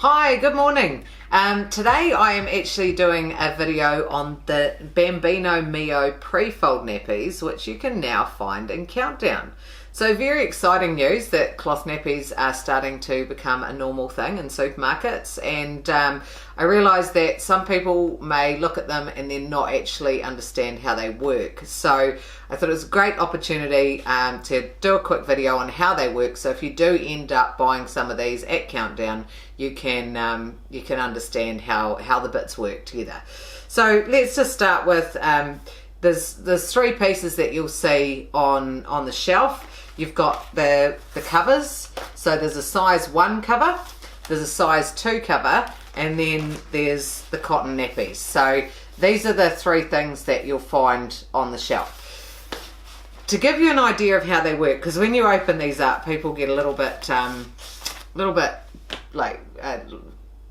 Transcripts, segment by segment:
Hi, good morning. Today I am actually doing a video on the Bambino Mio pre-fold nappies, which you can now find in Countdown. So very exciting news that cloth nappies are starting to become a normal thing in supermarkets, and I realise that some people may look at them and then not actually understand how they work. So I thought it was a great opportunity to do a quick video on how they work, so if you do end up buying some of these at Countdown, you can understand how the bits work together. So let's just start with there's three pieces that you'll see on the shelf. You've got the covers, so there's a size 1 cover, there's a size 2 cover, and then there's the cotton nappies. So these are the three things that you'll find on the shelf. To give you an idea of how they work, because when you open these up, people get a little bit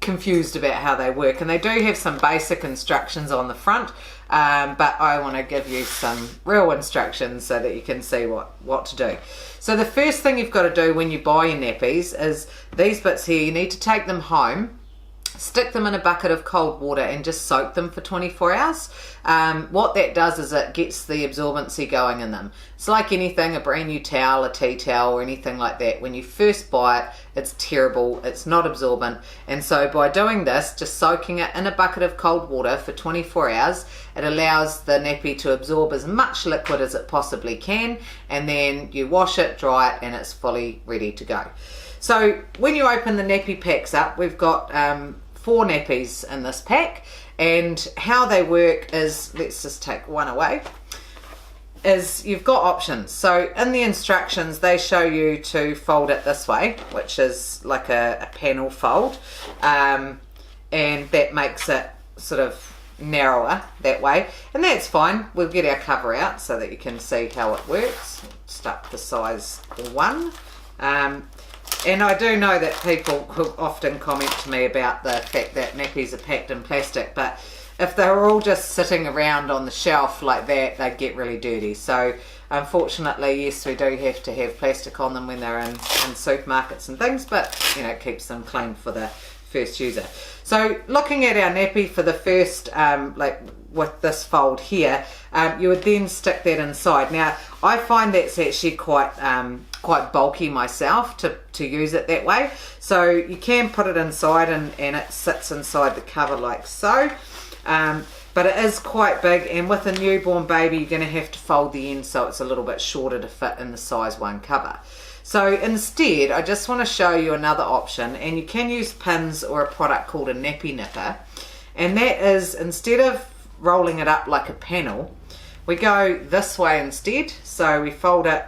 confused about how they work, and they do have some basic instructions on the front, but I want to give you some real instructions so that you can see what to do. So the first thing you've got to do when you buy your nappies is these bits here. You need to take them home, stick them in a bucket of cold water and just soak them for 24 hours. What that does is it gets the absorbency going in them. It's like anything, a brand new towel, a tea towel or anything like that. When you first buy it, it's terrible, it's not absorbent, and so by doing this, just soaking it in a bucket of cold water for 24 hours, it allows the nappy to absorb as much liquid as it possibly can, and then you wash it, dry it, and it's fully ready to go. So when you open the nappy packs up, we've got 4 nappies in this pack, and how they work is, let's just take one away, is you've got options. So in the instructions they show you to fold it this way, which is like a panel fold, and that makes it sort of narrower that way, and that's fine. We'll get our cover out so that you can see how it works. Start with the size 1. And I do know that people often comment to me about the fact that nappies are packed in plastic, but if they were all just sitting around on the shelf like that, they'd get really dirty. So unfortunately, yes, we do have to have plastic on them when they're in supermarkets and things, but you know, it keeps them clean for the first user. So looking at our nappy for the first, like with this fold here, you would then stick that inside. Now I find that's actually quite bulky myself to use it that way, so you can put it inside and it sits inside the cover like so, but it is quite big, and with a newborn baby you're going to have to fold the end so it's a little bit shorter to fit in the size 1 cover. So instead I just want to show you another option, and you can use pins or a product called a nappy nipper, and that is, instead of rolling it up like a panel, we go this way instead. So we fold it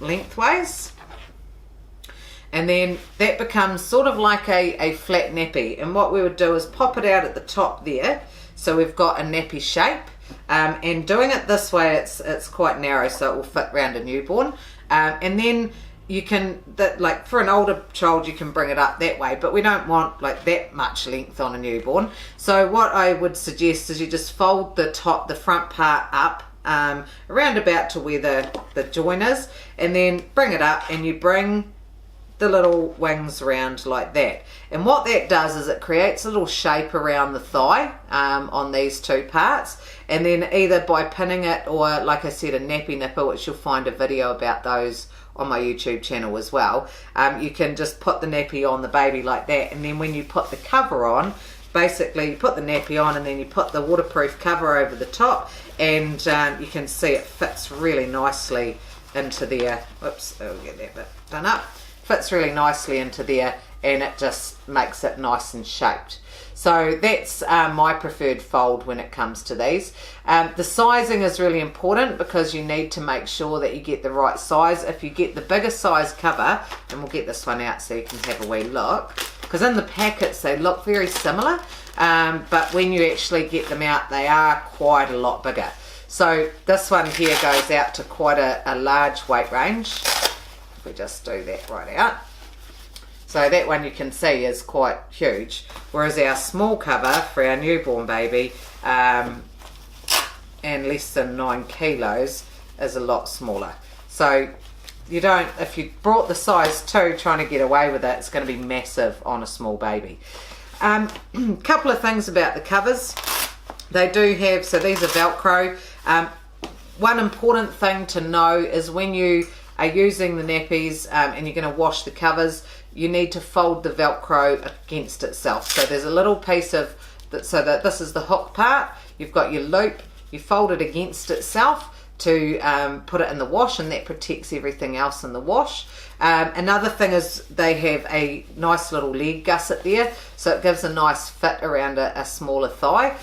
lengthways, and then that becomes sort of like a flat nappy, and what we would do is pop it out at the top there, so we've got a nappy shape, and doing it this way it's quite narrow so it will fit around a newborn, and then you can, like for an older child you can bring it up that way, but we don't want like that much length on a newborn. So what I would suggest is you just fold the front part up around about to where the join is, and then bring it up and you bring the little wings around like that, and what that does is it creates a little shape around the thigh on these two parts, and then either by pinning it or, like I said, a nappy nipper, which you'll find a video about those on my YouTube channel as well, you can just put the nappy on the baby like that, and then when you put the cover on, basically you put the nappy on and then you put the waterproof cover over the top, and you can see it fits really nicely into there. Whoops, I'll get that bit done up. Fits really nicely into there, and it just makes it nice and shaped. So that's my preferred fold when it comes to these. The sizing is really important because you need to make sure that you get the right size. If you get the bigger size cover, and we'll get this one out so you can have a wee look, because in the packets they look very similar, but when you actually get them out they are quite a lot bigger. So this one here goes out to quite a large weight range. If we just do that right out, so that one you can see is quite huge, whereas our small cover for our newborn baby and less than 9 kilos is a lot smaller. So if you brought the size 2 trying to get away with it, it's going to be massive on a small baby. Couple of things about the covers. They do have, so these are Velcro. One important thing to know is when you are using the nappies and you're going to wash the covers, you need to fold the Velcro against itself. So there's a little piece of, so that this is the hook part, you've got your loop, you fold it against itself to put it in the wash, and that protects everything else in the wash. Another thing is they have a nice little leg gusset there, so it gives a nice fit around a smaller thigh,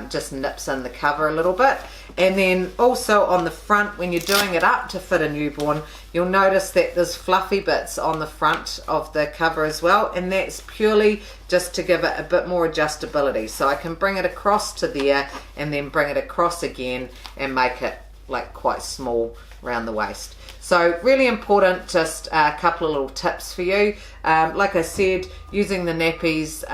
just nips in the cover a little bit. And then also on the front, when you're doing it up to fit a newborn, you'll notice that there's fluffy bits on the front of the cover as well, and that's purely just to give it a bit more adjustability. So I can bring it across to there and then bring it across again and make it like quite small around the waist. So really important, just a couple of little tips for you. Like I said, using the nappies,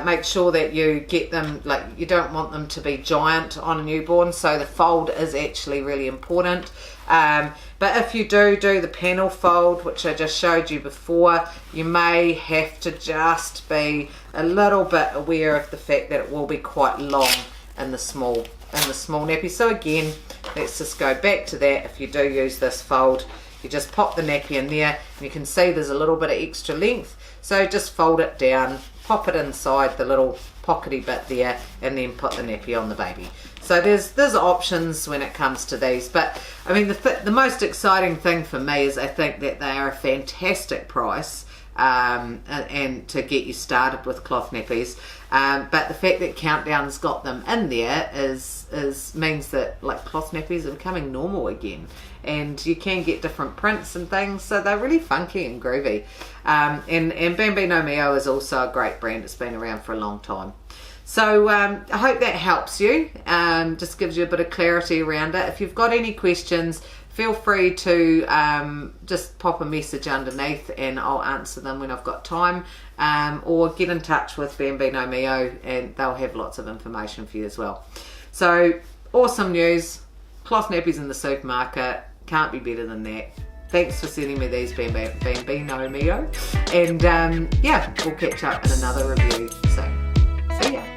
make sure that you get them, like you don't want them to be giant on a newborn, so the fold is actually really important. But if you do the panel fold, which I just showed you before, you may have to just be a little bit aware of the fact that it will be quite long in the small nappy. So again, let's just go back to that. If you do use this fold, you just pop the nappy in there, and you can see there's a little bit of extra length, so just fold it down, pop it inside the little pockety bit there, and then put the nappy on the baby. So there's options when it comes to these. But I mean, the most exciting thing for me is I think that they are a fantastic price, and to get you started with cloth nappies. But the fact that Countdown's got them in there means that like cloth nappies are becoming normal again, and you can get different prints and things, so they're really funky and groovy. And Bambino Mio is also a great brand. It's been around for a long time. So I hope that helps you, just gives you a bit of clarity around it. If you've got any questions, feel free to just pop a message underneath and I'll answer them when I've got time, or get in touch with Bambino Mio and they'll have lots of information for you as well. So awesome news, cloth nappies in the supermarket, can't be better than that. Thanks for sending me these, Bambino Mio, and yeah, we'll catch up in another review soon. See ya.